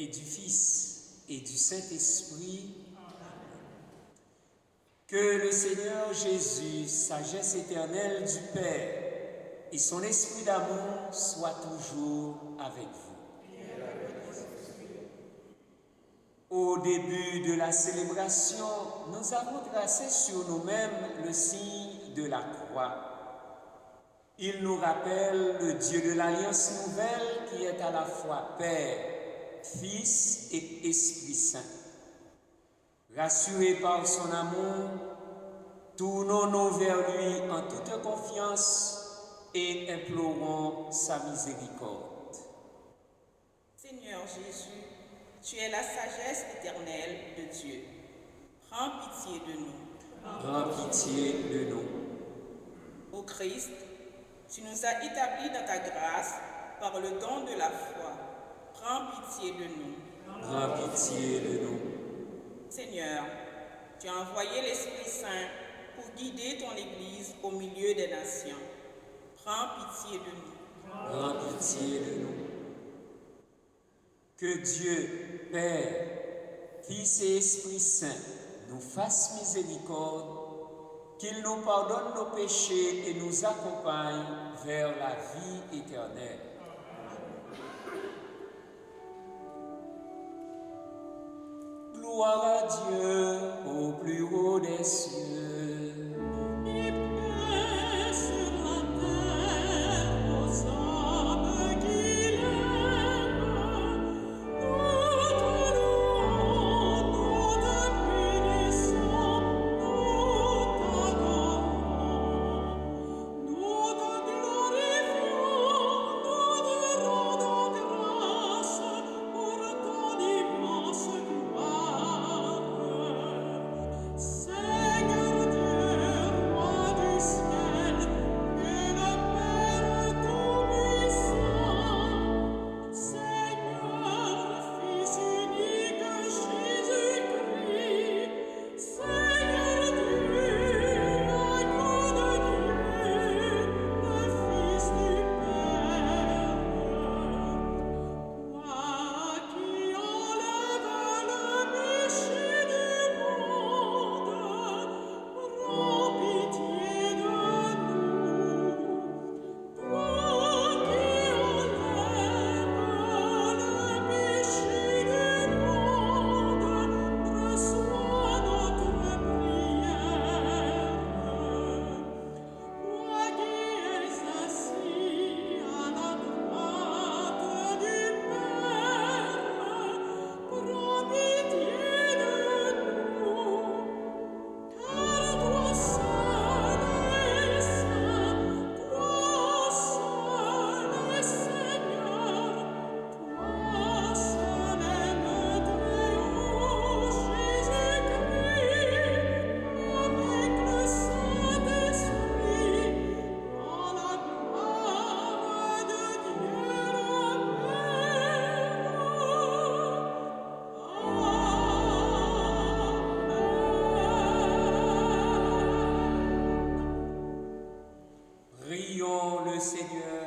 et du Fils et du Saint-Esprit. Que le Seigneur Jésus, sagesse éternelle du Père, et son esprit d'amour soient toujours avec vous. Au début de la célébration, nous avons tracé sur nous-mêmes le signe de la croix. Il nous rappelle le Dieu de l'Alliance nouvelle qui est à la fois Père, Fils et Esprit Saint. Rassurés par son amour, tournons-nous vers lui en toute confiance et implorons sa miséricorde. Seigneur Jésus, tu es la sagesse éternelle de Dieu. Prends pitié de nous. Prends pitié de nous. Ô Christ, tu nous as établis dans ta grâce par le don de la foi. Prends pitié de nous. Prends pitié de nous. Seigneur, tu as envoyé l'Esprit Saint pour guider ton Église au milieu des nations. Prends pitié de nous. Prends pitié de nous. Que Dieu, Père, Fils et Esprit Saint nous fasse miséricorde, qu'il nous pardonne nos péchés et nous accompagne vers la vie éternelle. Gloire à Dieu au plus haut des cieux. Et paix sur la terre aux hommes qu'il aime. Nous te louons, nous te bénissons, nous t'adorons. Nous te glorifions, nous te rendons grâce pour ton immense gloire. Seigneur Dieu, roi du ciel, et le Père tout-puissant, Seigneur, Fils unique Jésus-Christ, Seigneur Dieu, agneau de Dieu, le Fils du Père, toi qui enlèves le péché du monde, prends pitié de nous. Toi qui enlèves le péché du monde, reçois notre prière. Toi qui es assis à la droite du Père, prends pitié de nous. Car toi seul es saint, toi seul es Seigneur, toi seul es le Très-Haut Jésus-Christ, avec le Saint-Esprit, dans la gloire de Dieu le Père. Prions le Seigneur.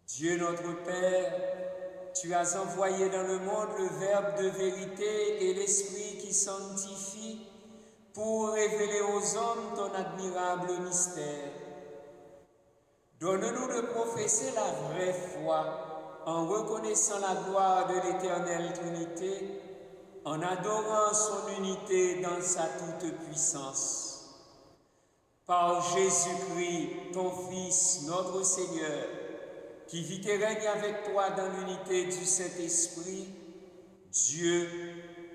Dieu notre Père, tu as envoyé dans le monde le Verbe de vérité et l'Esprit qui sanctifie pour révéler aux hommes ton admirable mystère. Donne-nous de professer la vraie foi en reconnaissant la gloire de l'Éternelle Trinité, en adorant son unité dans sa toute-puissance. Par Jésus-Christ, ton Fils, notre Seigneur, qui vit et règne avec toi dans l'unité du Saint-Esprit, Dieu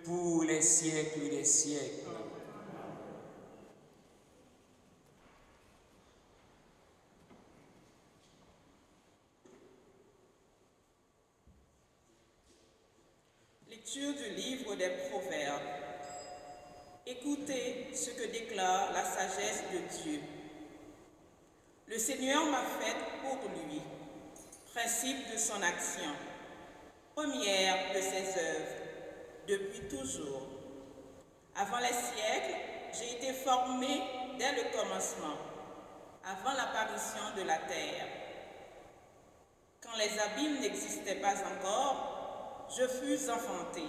pour les siècles des siècles. Lecture du livre des Proverbes. Écoutez ce que déclare la sagesse de Dieu. Le Seigneur m'a faite pour lui, principe de son action, première de ses œuvres, depuis toujours. Avant les siècles, j'ai été formé dès le commencement, avant l'apparition de la terre. Quand les abîmes n'existaient pas encore, je fus enfanté.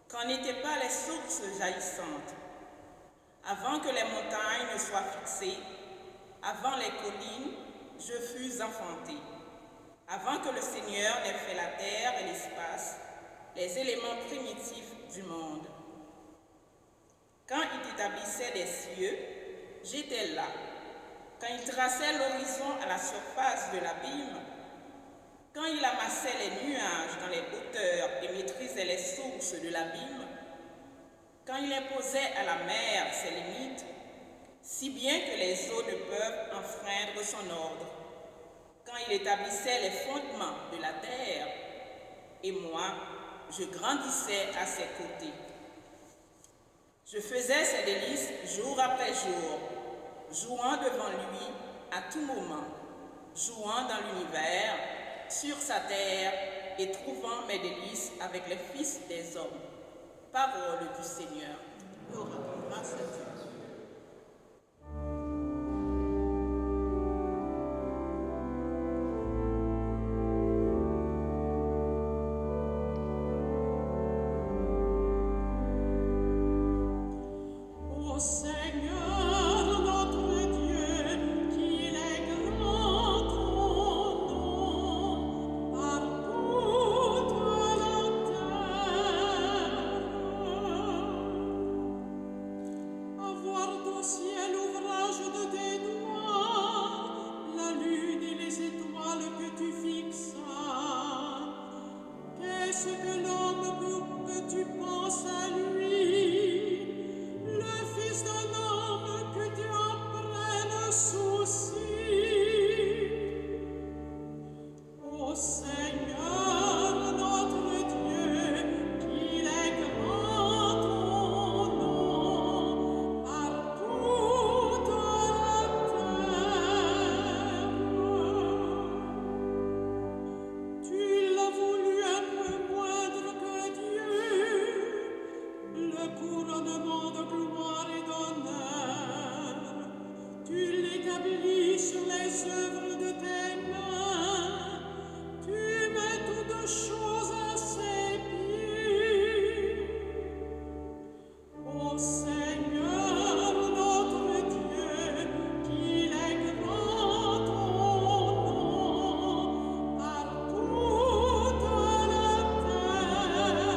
Quand n'étaient pas les sources jaillissantes. Avant que les montagnes ne soient fixées, avant les collines, je fus enfanté. Avant que le Seigneur n'ait fait la terre et l'espace, les éléments primitifs du monde. Quand il établissait les cieux, j'étais là. Quand il traçait l'horizon à la surface de l'abîme, quand il amassait les nuages dans les hauteurs et maîtrisait les sources de l'abîme, quand il imposait à la mer ses limites, si bien que les eaux ne peuvent enfreindre son ordre, quand il établissait les fondements de la terre, et moi, je grandissais à ses côtés. Je faisais ses délices jour après jour, jouant devant lui à tout moment, jouant dans l'univers, sur sa terre et trouvant mes délices avec les fils des hommes. Parole du Seigneur. Nous rendons grâce à Dieu. Ô Seigneur notre Dieu, qu'il est grand ton nom par toute la terre. À voir ton ciel ouvrage de tes doigts, la lune et les étoiles que tu fixas. Qu'est-ce que l'homme pour que tu penses à lui? Le fils d'un homme que tu en prennes souci. Ô Seigneur notre Dieu, qu'il est grand ton nom par toute la terre. Tu l'as voulu un peu moindre que Dieu, le couronnement de gloire et d'honneur. Tu l'établis sur les œuvres de tes mains. Tu mets toutes choses à ses pieds. Ô Seigneur notre Dieu, qu'il est grand ton nom par toute la terre.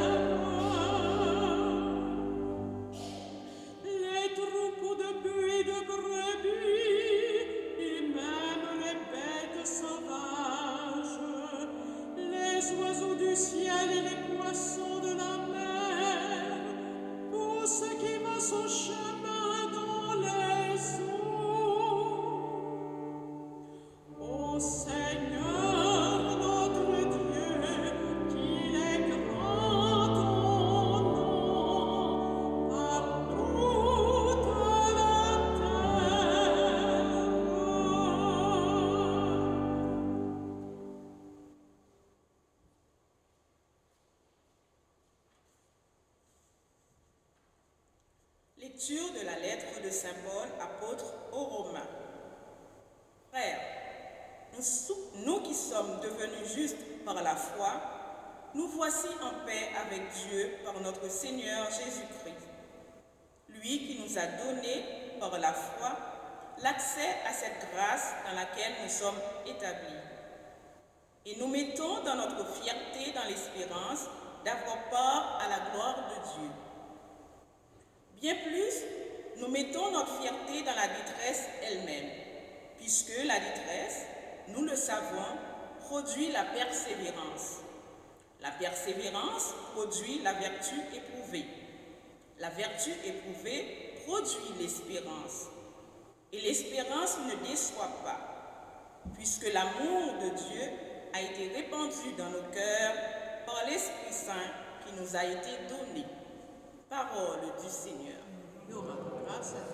Les troupeaux de bœufs et de brebis, et même les bêtes sauvages, les oiseaux du ciel et les poissons de la mer, tout ce qui va son chemin dans les eaux. Ô Seigneur notre Dieu, qu'il est grand ton nom par toute la terre. Lecture de la lettre de Saint Paul, apôtre aux Romains. Frères, nous qui sommes devenus justes par la foi, nous voici en paix avec Dieu par notre Seigneur Jésus-Christ. Lui qui nous a donné par la foi l'accès à cette grâce dans laquelle nous sommes établis. Et nous mettons dans notre fierté dans l'espérance d'avoir part à la gloire de Dieu. Bien plus, nous mettons notre fierté dans la détresse elle-même, puisque la détresse, nous le savons, produit la persévérance. La persévérance produit la vertu éprouvée. La vertu éprouvée produit l'espérance. Et l'espérance ne déçoit pas, puisque l'amour de Dieu a été répandu dans nos cœurs par l'Esprit Saint qui nous a été donné. Parole du Seigneur. Nous rendons grâce à Dieu.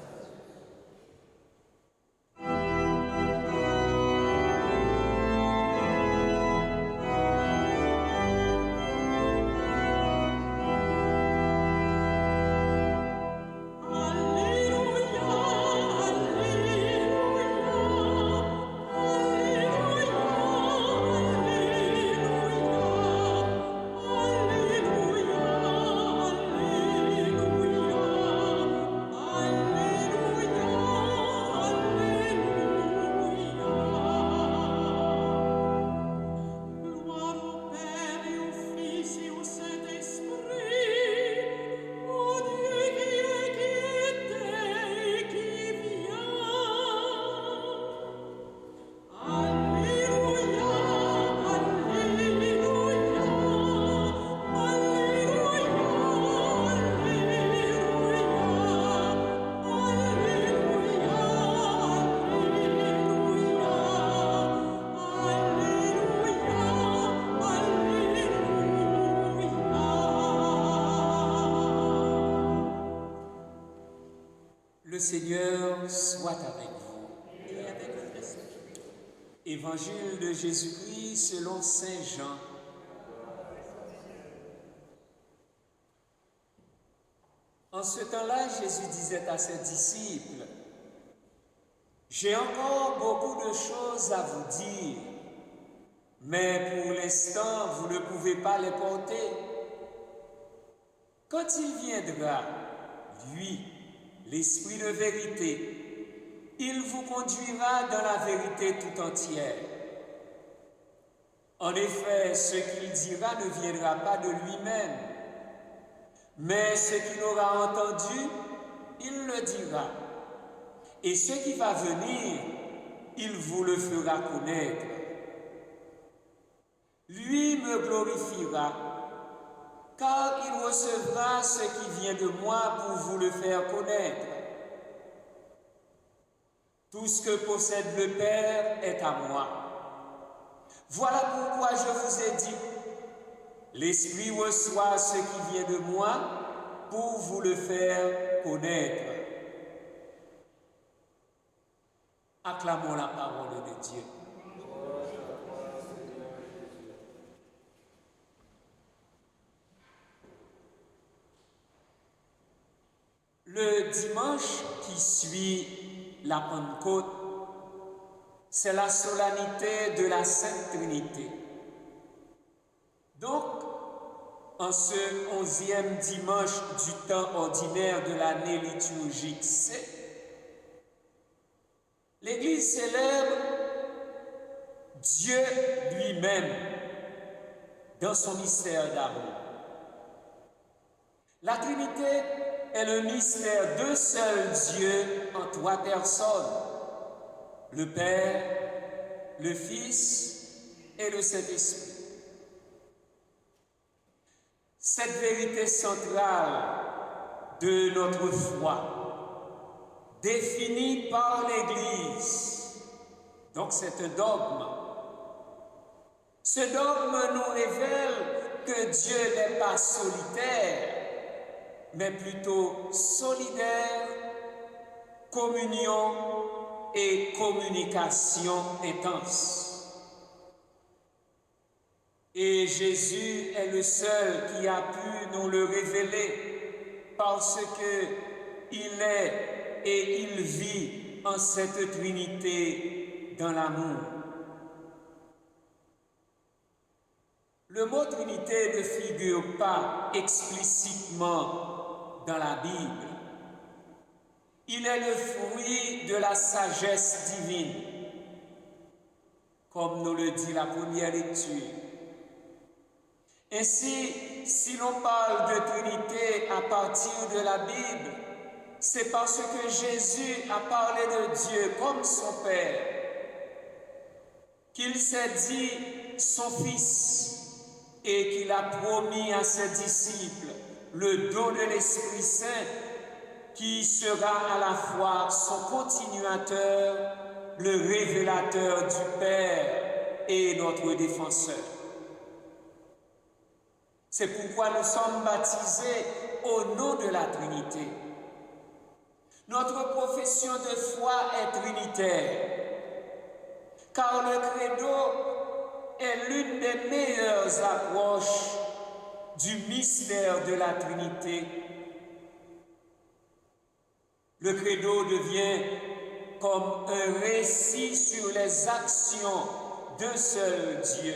Alléluia, Alléluia, Alléluia. Le Seigneur soit avec vous. Et avec votre esprit. Évangile de Jésus-Christ selon Saint Jean. En ce temps-là, Jésus disait à ses disciples, « J'ai encore beaucoup de choses à vous dire, mais pour l'instant, vous ne pouvez pas les porter. Quand il viendra, lui, l'Esprit de vérité, il vous conduira dans la vérité tout entière. En effet, ce qu'il dira ne viendra pas de lui-même, mais ce qu'il aura entendu, il le dira. Et ce qui va venir, il vous le fera connaître. Lui me glorifiera, car il recevra ce qui vient de moi pour vous le faire connaître. Tout ce que possède le Père est à moi. Voilà pourquoi je vous ai dit, l'Esprit reçoit ce qui vient de moi pour vous le faire connaître. Acclamons la parole de Dieu. Le dimanche qui suit la Pentecôte, c'est la solennité de la Sainte Trinité. Donc, en ce 11e dimanche du temps ordinaire de l'année liturgique C, l'Église célèbre Dieu lui-même dans son mystère d'amour. La Trinité est le mystère d'un seul Dieu en trois personnes, le Père, le Fils et le Saint-Esprit. Cette vérité centrale de notre foi, définie par l'Église, donc c'est un dogme. Ce dogme nous révèle que Dieu n'est pas solitaire, mais plutôt solidaire, communion et communication intense. Et Jésus est le seul qui a pu nous le révéler parce qu'il est et il vit en cette Trinité dans l'amour. Le mot Trinité ne figure pas explicitement dans la Bible. Il est le fruit de la sagesse divine, comme nous le dit la première lecture. Ainsi, si l'on parle de Trinité à partir de la Bible, c'est parce que Jésus a parlé de Dieu comme son Père, qu'il s'est dit son Fils et qu'il a promis à ses disciples le don de l'Esprit Saint qui sera à la fois son continuateur, le révélateur du Père et notre défenseur. C'est pourquoi nous sommes baptisés au nom de la Trinité. Notre profession de foi est trinitaire, car le credo est l'une des meilleures approches du mystère de la Trinité. Le credo devient comme un récit sur les actions d'un seul Dieu.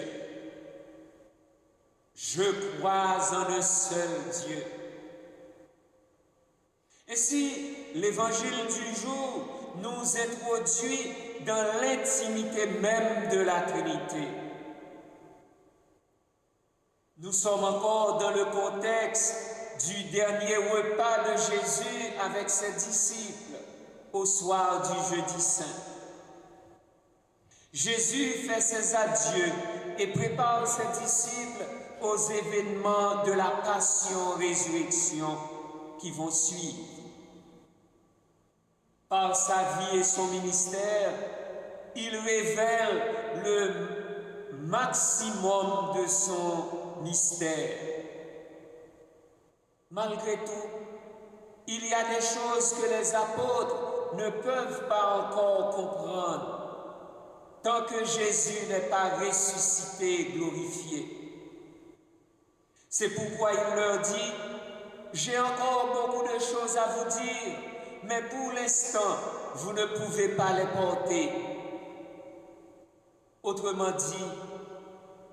Je crois en un seul Dieu. Ainsi, l'évangile du jour nous introduit dans l'intimité même de la Trinité. Nous sommes encore dans le contexte du dernier repas de Jésus avec ses disciples au soir du jeudi saint. Jésus fait ses adieux et prépare ses disciples aux événements de la passion-résurrection qui vont suivre. Par sa vie et son ministère, il révèle le maximum de son mystère. Malgré tout, Il y a des choses que les apôtres ne peuvent pas encore comprendre tant que Jésus n'est pas ressuscité et glorifié. C'est pourquoi il leur dit, j'ai encore beaucoup de choses à vous dire, mais pour l'instant, vous ne pouvez pas les porter. Autrement dit,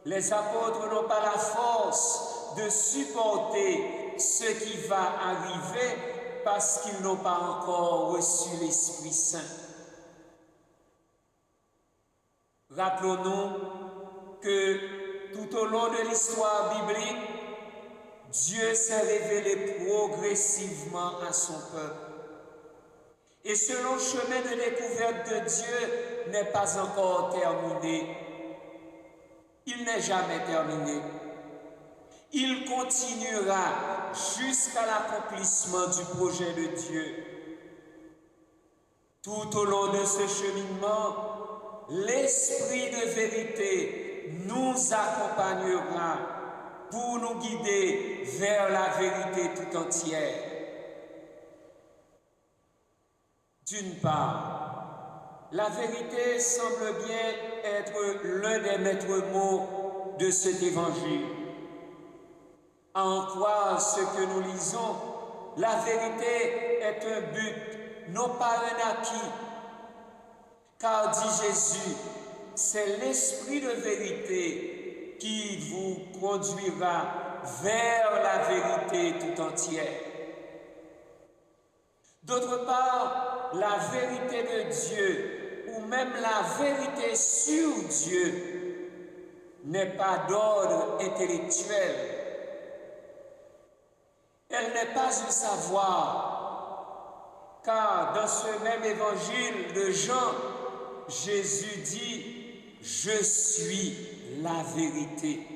les apôtres n'ont pas la force de supporter ce qui va arriver parce qu'ils n'ont pas encore reçu l'Esprit Saint. Rappelons-nous que tout au long de l'histoire biblique, Dieu s'est révélé progressivement à son peuple. Et ce long chemin de découverte de Dieu n'est pas encore terminé. Il n'est jamais terminé. Il continuera jusqu'à l'accomplissement du projet de Dieu. Tout au long de ce cheminement, l'Esprit de vérité nous accompagnera pour nous guider vers la vérité tout entière. D'une part, la vérité semble bien être l'un des maîtres mots de cet évangile. À en croire ce que nous lisons, la vérité est un but, non pas un acquis. Car, dit Jésus, c'est l'Esprit de vérité qui vous conduira vers la vérité tout entière. D'autre part, la vérité de Dieu, ou même la vérité sur Dieu, n'est pas d'ordre intellectuel. Elle n'est pas un savoir, car dans ce même évangile de Jean, Jésus dit « Je suis la vérité ».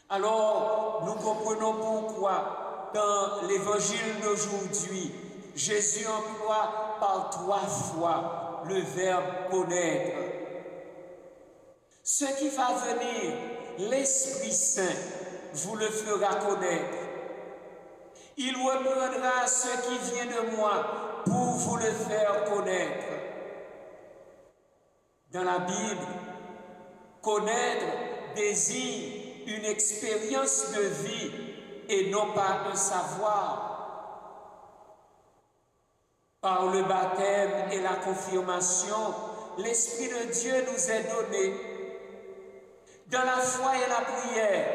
Alors, nous comprenons pourquoi dans l'évangile d'aujourd'hui, Jésus emploie par 3 fois le verbe « connaître ». Ce qui va venir, l'Esprit Saint vous le fera connaître. Il reprendra ce qui vient de moi pour vous le faire connaître. Dans la Bible, connaître désigne une expérience de vie et non pas un savoir. Par le baptême et la confirmation, l'Esprit de Dieu nous est donné. Dans la foi et la prière,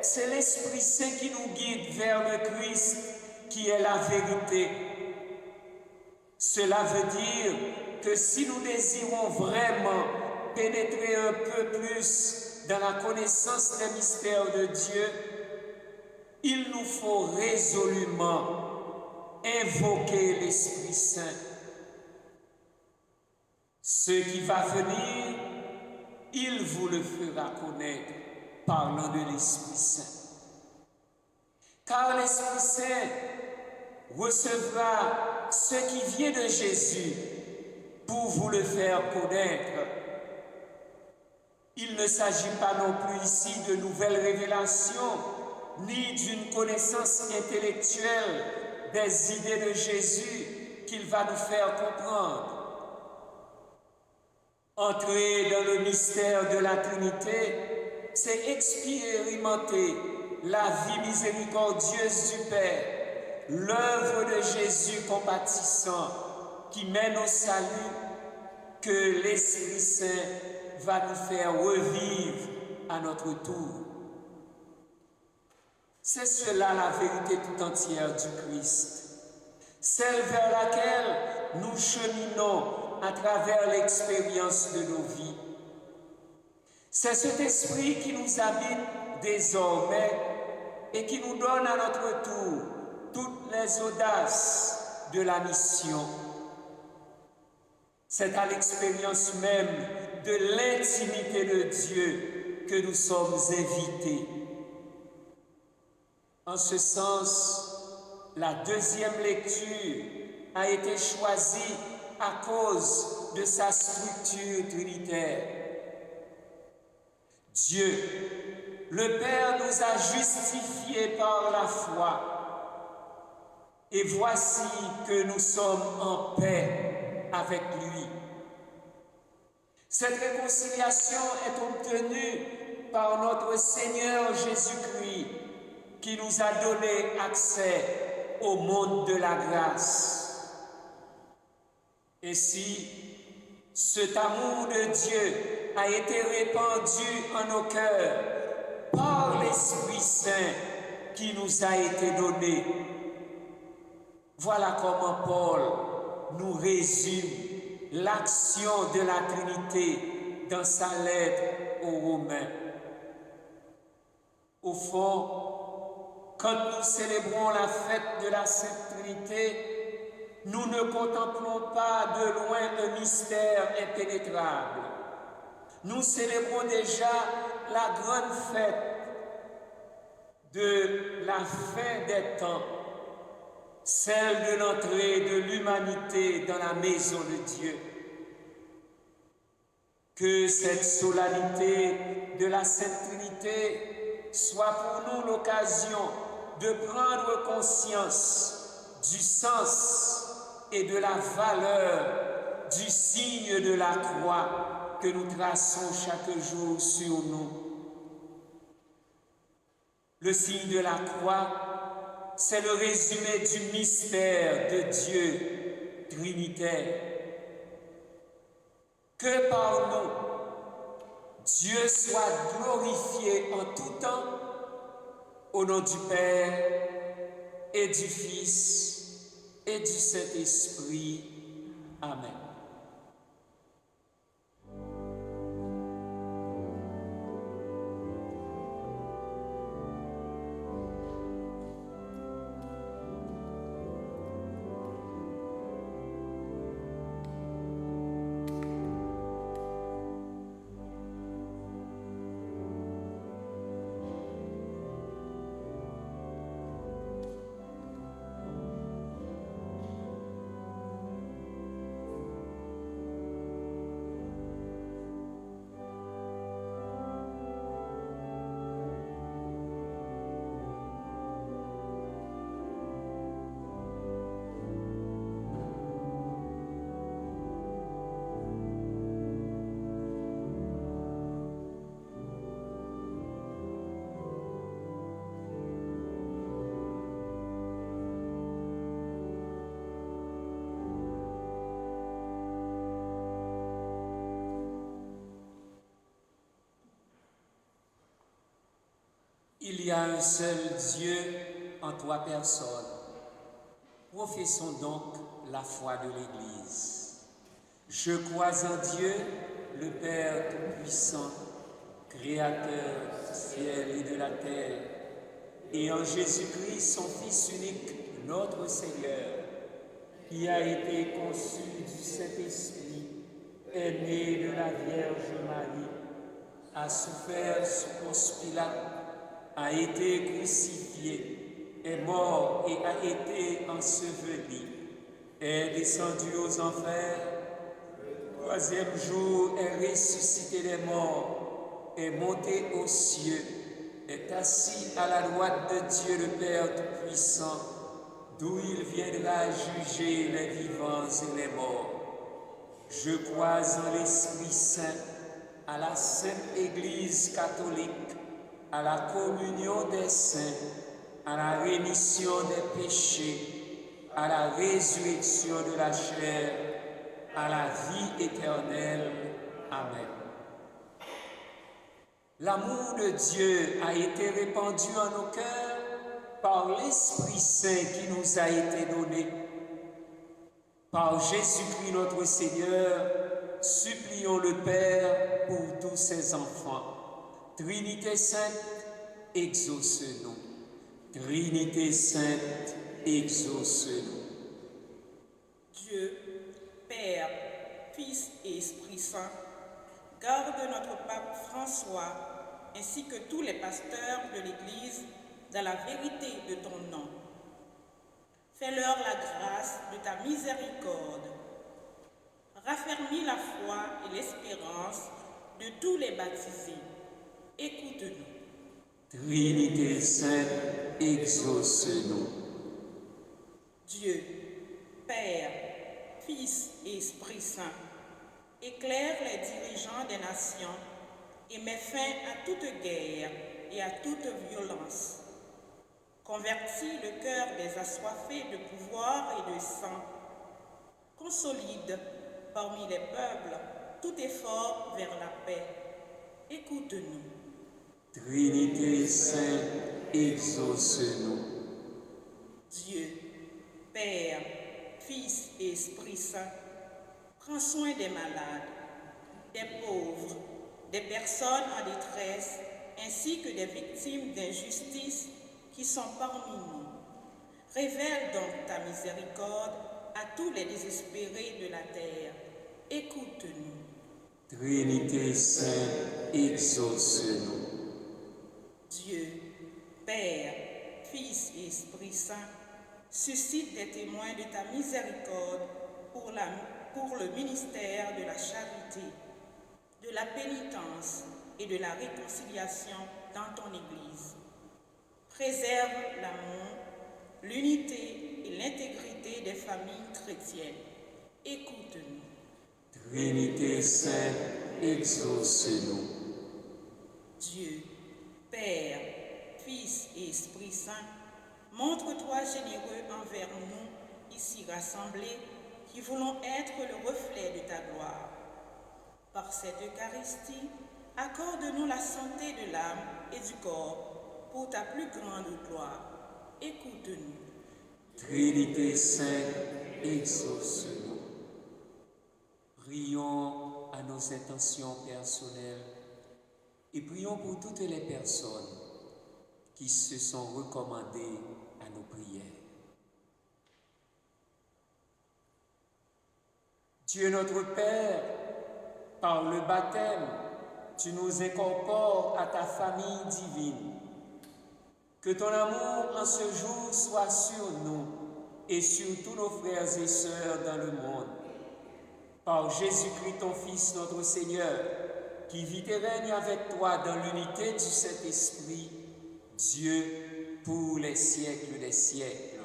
c'est l'Esprit Saint qui nous guide vers le Christ qui est la vérité. Cela veut dire que si nous désirons vraiment pénétrer un peu plus dans la connaissance des mystères de Dieu, il nous faut résolument invoquer l'Esprit Saint. Ce qui va venir, il vous le fera connaître, parlant de l'Esprit Saint. Car l'Esprit Saint recevra ce qui vient de Jésus pour vous le faire connaître. Il ne s'agit pas non plus ici de nouvelles révélations, ni d'une connaissance intellectuelle des idées de Jésus qu'il va nous faire comprendre. Entrer dans le mystère de la Trinité, c'est expérimenter la vie miséricordieuse du Père, l'œuvre de Jésus compatissant qui mène au salut, que l'Esprit Saint va nous faire revivre à notre tour. C'est cela la vérité tout entière du Christ, celle vers laquelle nous cheminons à travers l'expérience de nos vies. C'est cet esprit qui nous habite désormais et qui nous donne à notre tour toutes les audaces de la mission. C'est à l'expérience même de l'intimité de Dieu que nous sommes invités. En ce sens, la deuxième lecture a été choisie à cause de sa structure trinitaire. Dieu, le Père, nous a justifiés par la foi. Et voici que nous sommes en paix avec lui. Cette réconciliation est obtenue par notre Seigneur Jésus-Christ, qui nous a donné accès au monde de la grâce. Ainsi, cet amour de Dieu a été répandu en nos cœurs par l'Esprit Saint qui nous a été donné. Voilà comment Paul nous résume l'action de la Trinité dans sa lettre aux Romains. Au fond, quand nous célébrons la fête de la Sainte Trinité, nous ne contemplons pas de loin un mystère impénétrable. Nous célébrons déjà la grande fête de la fin des temps, celle de l'entrée de l'humanité dans la maison de Dieu. Que cette solennité de la Sainte Trinité soit pour nous l'occasion de prendre conscience du sens et de la valeur du signe de la croix que nous traçons chaque jour sur nous. Le signe de la croix, c'est le résumé du mystère de Dieu trinitaire. Que par nous, Dieu soit glorifié en tout temps, au nom du Père et du Fils et du Saint-Esprit. Amen. Il y a un seul Dieu en trois personnes. Professons donc la foi de l'Église. Je crois en Dieu, le Père Tout-Puissant, Créateur du ciel et de la terre, et en Jésus-Christ, son Fils unique, notre Seigneur, qui a été conçu du Saint-Esprit, est né de la Vierge Marie, a souffert sous Ponce Pilate, a été crucifié, est mort et a été enseveli, est descendu aux enfers, troisième jour est ressuscité des morts, est monté aux cieux, est assis à la droite de Dieu le Père Tout-Puissant, d'où il viendra juger les vivants et les morts. Je crois en l'Esprit Saint, à la Sainte Église catholique, à la communion des saints, à la rémission des péchés, à la résurrection de la chair, à la vie éternelle. Amen. L'amour de Dieu a été répandu en nos cœurs par l'Esprit Saint qui nous a été donné. Par Jésus-Christ notre Seigneur, supplions le Père pour tous ses enfants. Trinité Sainte, exauce-nous. Trinité Sainte, exauce-nous. Dieu, Père, Fils et Esprit Saint, garde notre pape François ainsi que tous les pasteurs de l'Église dans la vérité de ton nom. Fais-leur la grâce de ta miséricorde. Raffermis la foi et l'espérance de tous les baptisés. Écoute-nous. Trinité Sainte, exauce-nous. Dieu, Père, Fils et Esprit Saint, éclaire les dirigeants des nations et met fin à toute guerre et à toute violence. Convertis le cœur des assoiffés de pouvoir et de sang. Consolide parmi les peuples tout effort vers la paix. Écoute-nous. Trinité sainte, exauce-nous. Dieu, Père, Fils et Esprit Saint, prends soin des malades, des pauvres, des personnes en détresse, ainsi que des victimes d'injustice qui sont parmi nous. Révèle donc ta miséricorde à tous les désespérés de la terre. Écoute-nous. Trinité sainte, exauce-nous. Dieu, Père, Fils et Esprit Saint, suscite des témoins de ta miséricorde pour le ministère de la charité, de la pénitence et de la réconciliation dans ton Église. Préserve l'amour, l'unité et l'intégrité des familles chrétiennes. Écoute-nous. Trinité sainte, exauce-nous. Dieu, Père, Fils et Esprit Saint, montre-toi généreux envers nous, ici rassemblés, qui voulons être le reflet de ta gloire. Par cette Eucharistie, accorde-nous la santé de l'âme et du corps pour ta plus grande gloire. Écoute-nous. Trinité sainte, exauce-nous. Prions à nos intentions personnelles et prions pour toutes les personnes qui se sont recommandées à nos prières. Dieu notre Père, par le baptême, tu nous incorpores à ta famille divine. Que ton amour en ce jour soit sur nous et sur tous nos frères et sœurs dans le monde. Par Jésus-Christ, ton Fils, notre Seigneur, qui vit et règne avec toi dans l'unité du Saint-Esprit, Dieu, pour les siècles des siècles.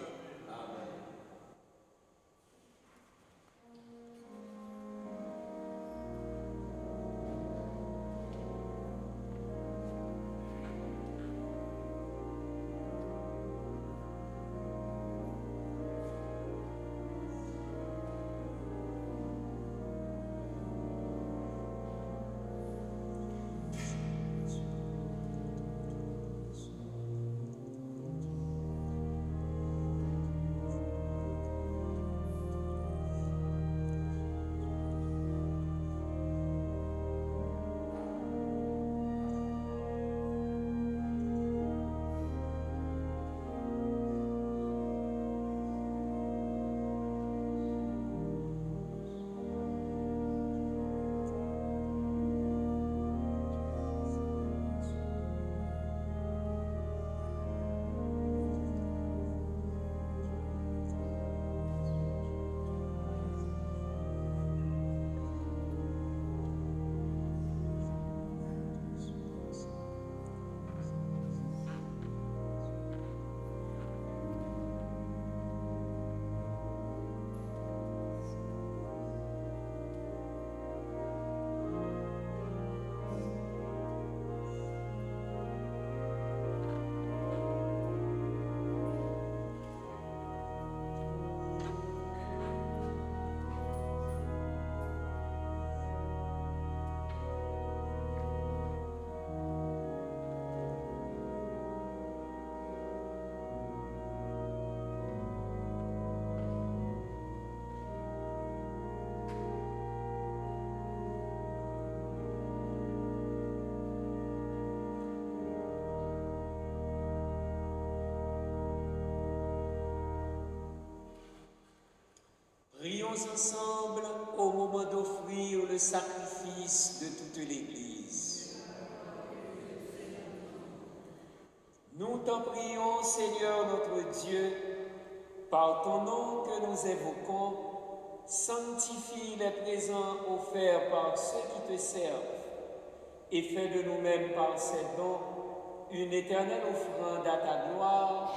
Prions ensemble au moment d'offrir le sacrifice de toute l'Église. Nous t'en prions, Seigneur notre Dieu, par ton nom que nous évoquons, sanctifie les présents offerts par ceux qui te servent et fais de nous-mêmes par ces dons une éternelle offrande à ta gloire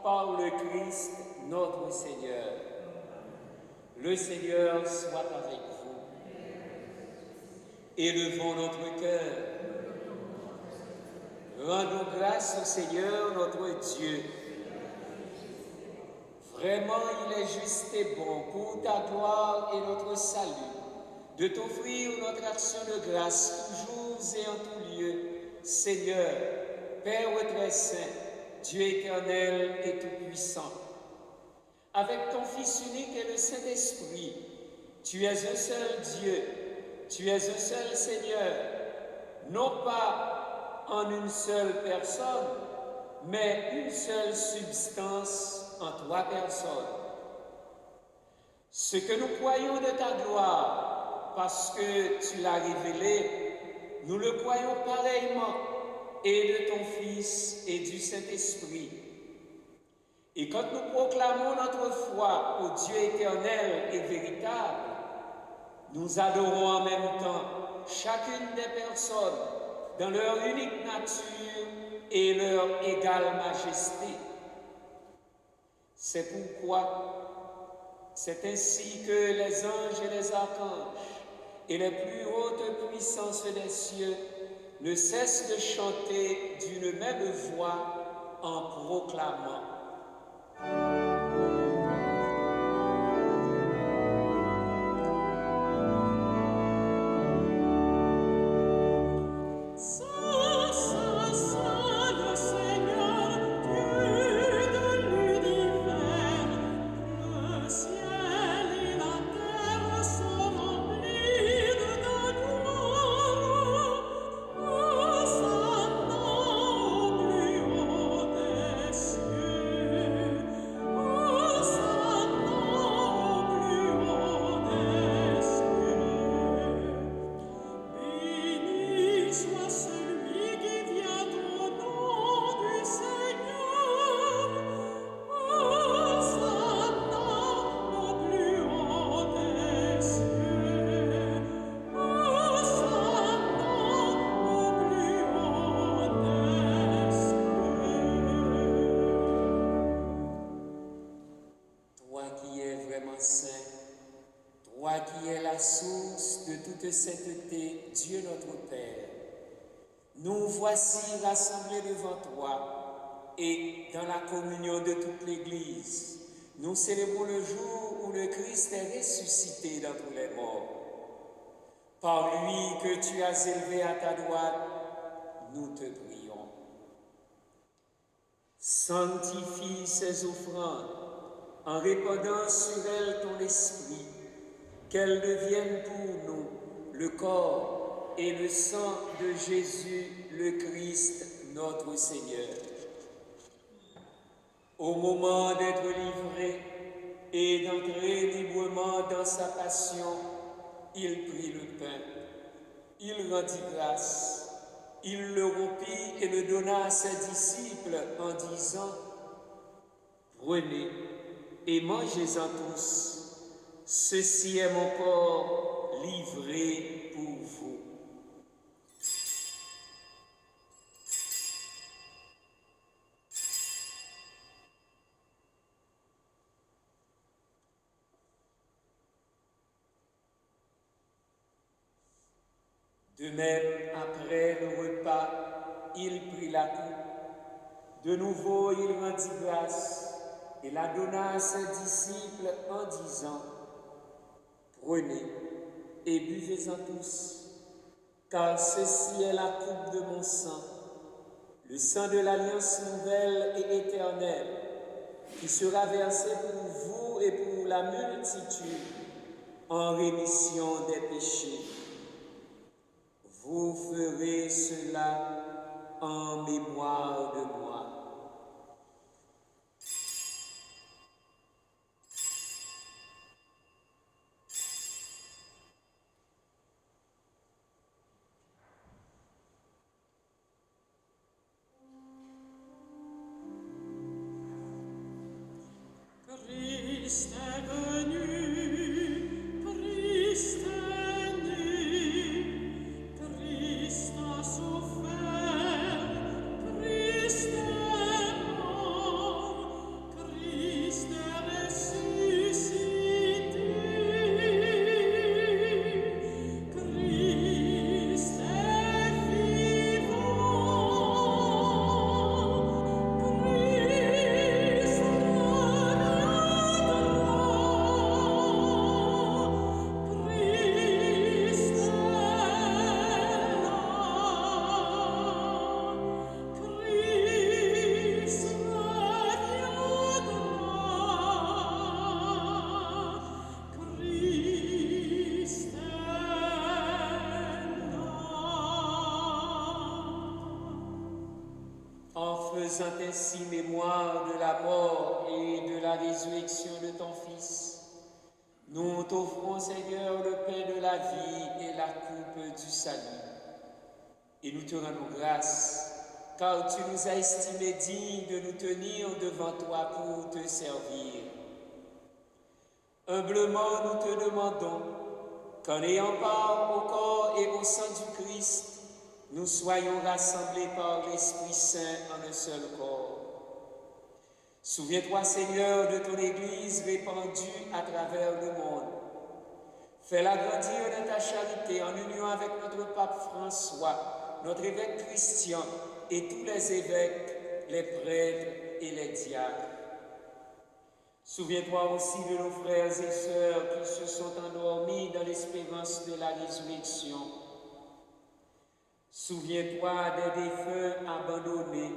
par le Christ notre Seigneur. Le Seigneur soit avec vous. Élevons notre cœur. Rendons grâce au Seigneur notre Dieu. Vraiment, il est juste et bon pour ta gloire et notre salut de t'offrir notre action de grâce toujours et en tout lieu, Seigneur, Père très saint, Dieu éternel et tout-puissant. Avec ton Fils unique et le Saint-Esprit, tu es un seul Dieu, tu es un seul Seigneur, non pas en une seule personne, mais une seule substance en trois personnes. Ce que nous croyons de ta gloire, parce que tu l'as révélé, nous le croyons pareillement, et de ton Fils et du Saint-Esprit. Et quand nous proclamons notre foi au Dieu éternel et véritable, nous adorons en même temps chacune des personnes dans leur unique nature et leur égale majesté. C'est pourquoi c'est ainsi que les anges et les archanges et les plus hautes puissances des cieux ne cessent de chanter d'une même voix en proclamant. Toi qui es la source de toute sainteté, Dieu notre Père, nous voici rassemblés devant toi et dans la communion de toute l'Église. Nous célébrons le jour où le Christ est ressuscité d'entre les morts. Par lui que tu as élevé à ta droite, nous te prions. Sanctifie ces offrandes en répandant sur elles ton esprit, qu'elles deviennent pour nous le corps et le sang de Jésus, le Christ, notre Seigneur. Au moment d'être livré et d'entrer librement dans sa passion, il prit le pain, il rendit grâce, il le rompit et le donna à ses disciples en disant : « Prenez et mangez-en tous. Ceci est mon corps livré pour vous. » De même, après le repas, il prit la coupe. De nouveau, il rendit grâce et la donna à ses disciples en disant : « Prenez et buvez-en tous, car ceci est la coupe de mon sang, le sang de l'alliance nouvelle et éternelle, qui sera versé pour vous et pour la multitude en rémission des péchés. Vous ferez cela en mémoire de moi. » Christ est venu, Christ est né, Christ a souffert, Christ est faisant ainsi mémoire de la mort et de la résurrection de ton Fils, nous t'offrons, Seigneur, le pain de la vie et la coupe du salut. Et nous te rendons grâce, car tu nous as estimés dignes de nous tenir devant toi pour te servir. Humblement, nous te demandons qu'en ayant part au corps et au sang du Christ, nous soyons rassemblés par l'Esprit Saint en un seul corps. Souviens-toi, Seigneur, de ton Église répandue à travers le monde. Fais-la grandir de ta charité en union avec notre pape François, notre évêque Christian et tous les évêques, les prêtres et les diacres. Souviens-toi aussi de nos frères et sœurs qui se sont endormis dans l'espérance de la résurrection. Souviens-toi des défunts abandonnés.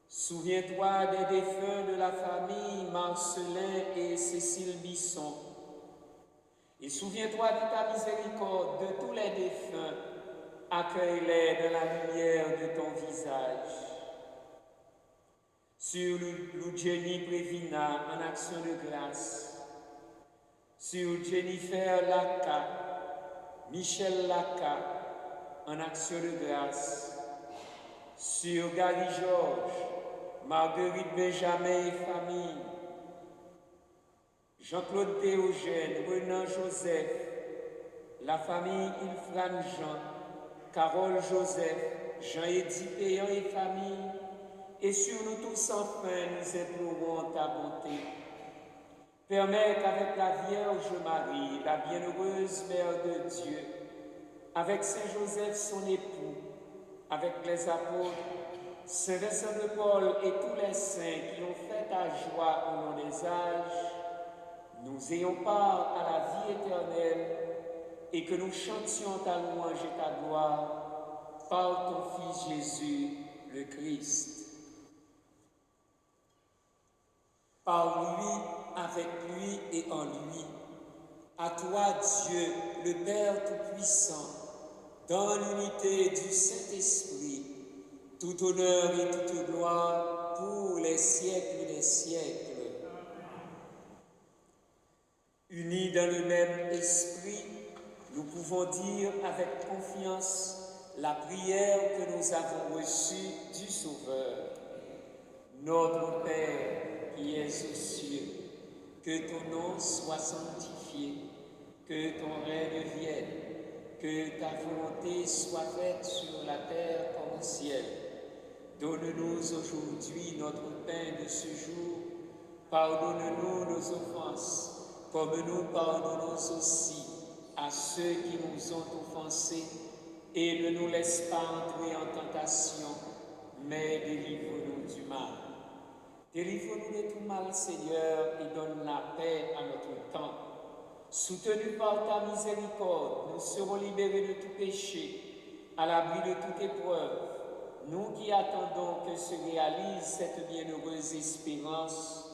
Souviens-toi des défunts de la famille Marcelin et Cécile Bisson. Et souviens-toi de ta miséricorde de tous les défunts. Accueille-les dans la lumière de ton visage. Sur Jenny Prévina en action de grâce. Sur Jennifer Laka, Michel Laka en action de grâce. Sur Gary Georges, Marguerite Benjamin et famille. Jean-Claude Théogène, Renan Joseph, la famille Ilfran Jean, Carole Joseph, Jean-Édith Péan et famille, et sur nous tous enfin nous implorons ta bonté. Permets qu'avec la Vierge Marie, la bienheureuse Mère de Dieu, avec Saint Joseph son époux, avec les apôtres, Saint Vincent de Paul et tous les saints qui ont fait ta joie au long des âges, nous ayons part à la vie éternelle et que nous chantions ta louange et ta gloire par ton Fils Jésus, le Christ. Par lui, avec lui et en lui, à toi Dieu, le Père Tout-Puissant, dans l'unité du Saint-Esprit, tout honneur et toute gloire pour les siècles des siècles. Unis dans le même esprit, nous pouvons dire avec confiance la prière que nous avons reçue du Sauveur. Notre Père qui es aux cieux, que ton nom soit sanctifié, que ton règne vienne, que ta volonté soit faite sur la terre comme au ciel. Donne-nous aujourd'hui notre pain de ce jour. Pardonne-nous nos offenses, comme nous pardonnons aussi à ceux qui nous ont offensés, et ne nous laisse pas entrer en tentation, mais délivre-nous du mal. Délivre-nous de tout mal, Seigneur, et donne la paix à notre temps. Soutenus par ta miséricorde, nous serons libérés de tout péché, à l'abri de toute épreuve, nous qui attendons que se réalise cette bienheureuse espérance,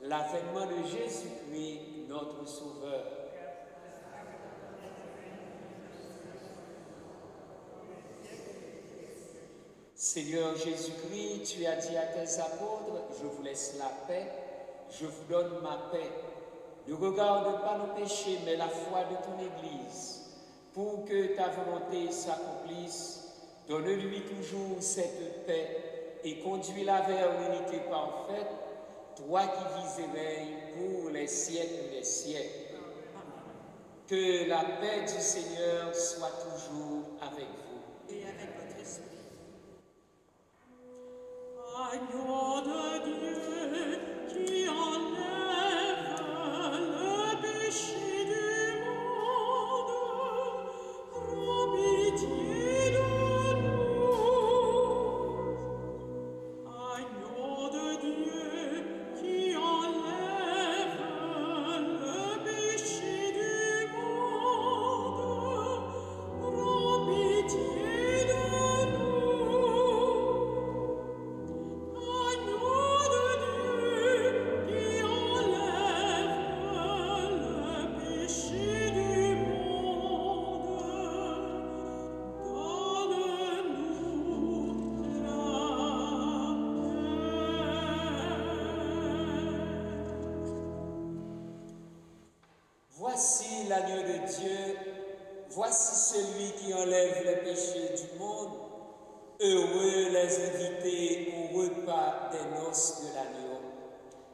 l'avènement de Jésus-Christ, notre Sauveur. Seigneur Jésus-Christ, tu as dit à tes apôtres, je vous laisse la paix, je vous donne ma paix. Ne regarde pas nos péchés, mais la foi de ton Église. Pour que ta volonté s'accomplisse, donne-lui toujours cette paix et conduis-la vers l'unité parfaite, toi qui vis et règnes pour les siècles des siècles. Que la paix du Seigneur soit toujours avec vous. Et avec votre esprit. Agneau de Dieu qui enlève le péché du monde, prends pitié de nous. Agneau de Dieu qui enlève le péché du monde, prends pitié de nous. Agneau de voici l'agneau de Dieu, voici celui qui enlève les péchés du monde. Heureux les invités au repas des noces de l'agneau.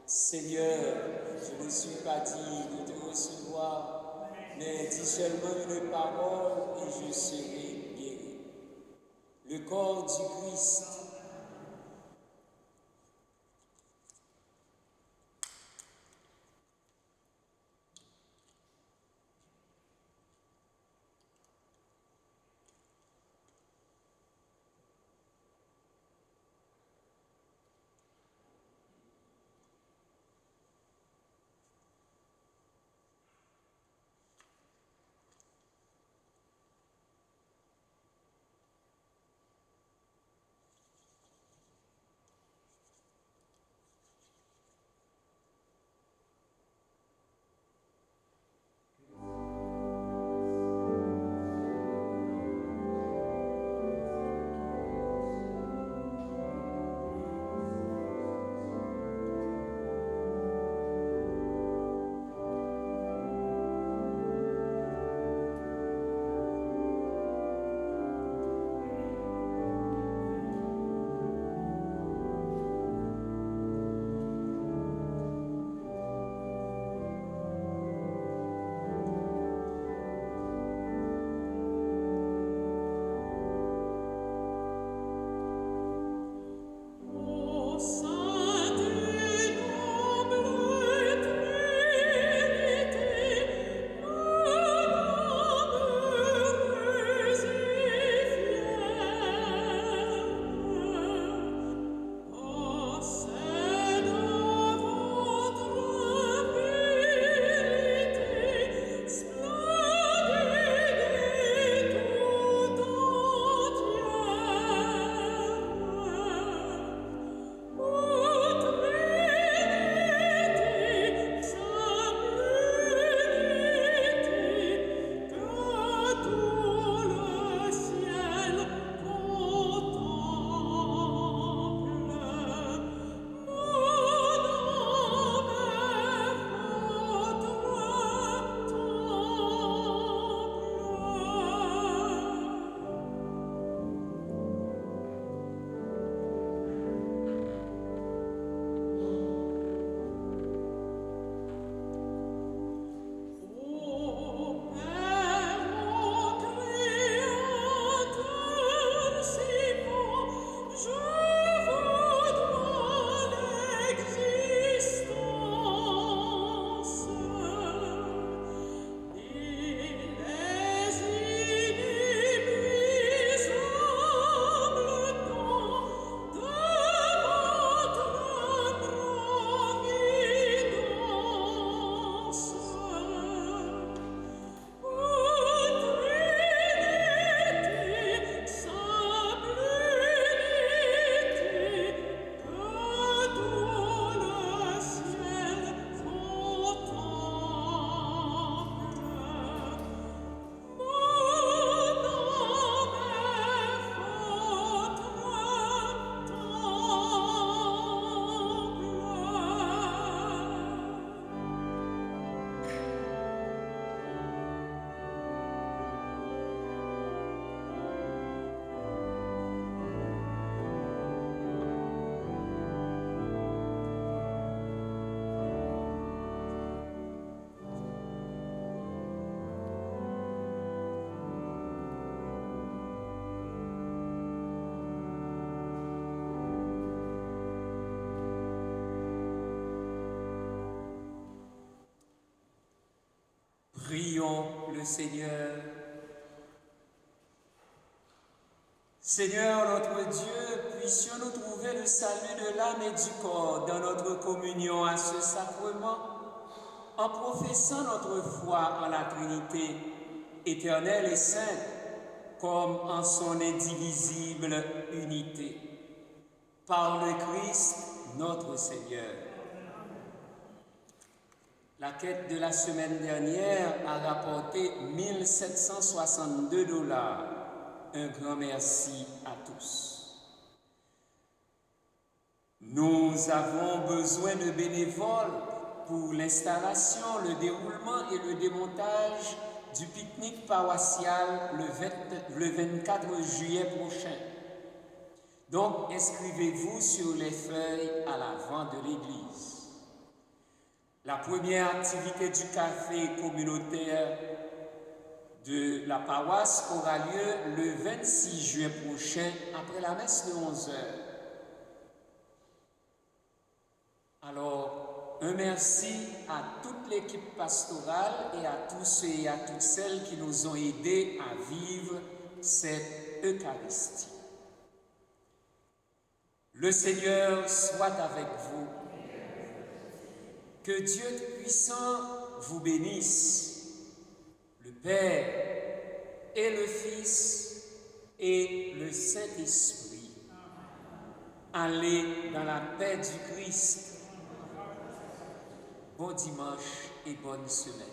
Seigneur, je ne suis pas digne de te recevoir, mais dis seulement une parole et je serai guéri. Le corps du Christ. Prions le Seigneur. Seigneur notre Dieu, puissions-nous trouver le salut de l'âme et du corps dans notre communion à ce sacrement, en professant notre foi en la Trinité éternelle et sainte, comme en son indivisible unité. Par le Christ, notre Seigneur. La quête de la semaine dernière a rapporté 1 762 $. Un grand merci à tous. Nous avons besoin de bénévoles pour l'installation, le déroulement et le démontage du pique-nique paroissial le 24 juillet prochain. Donc, inscrivez-vous sur les feuilles à l'avant de l'église. La première activité du café communautaire de la paroisse aura lieu le 26 juin prochain après la messe de 11h. Alors, un merci à toute l'équipe pastorale et à tous ceux et à toutes celles qui nous ont aidés à vivre cette Eucharistie. Le Seigneur soit avec vous. Que Dieu Tout-Puissant vous bénisse, le Père et le Fils et le Saint-Esprit. Allez dans la paix du Christ. Bon dimanche et bonne semaine.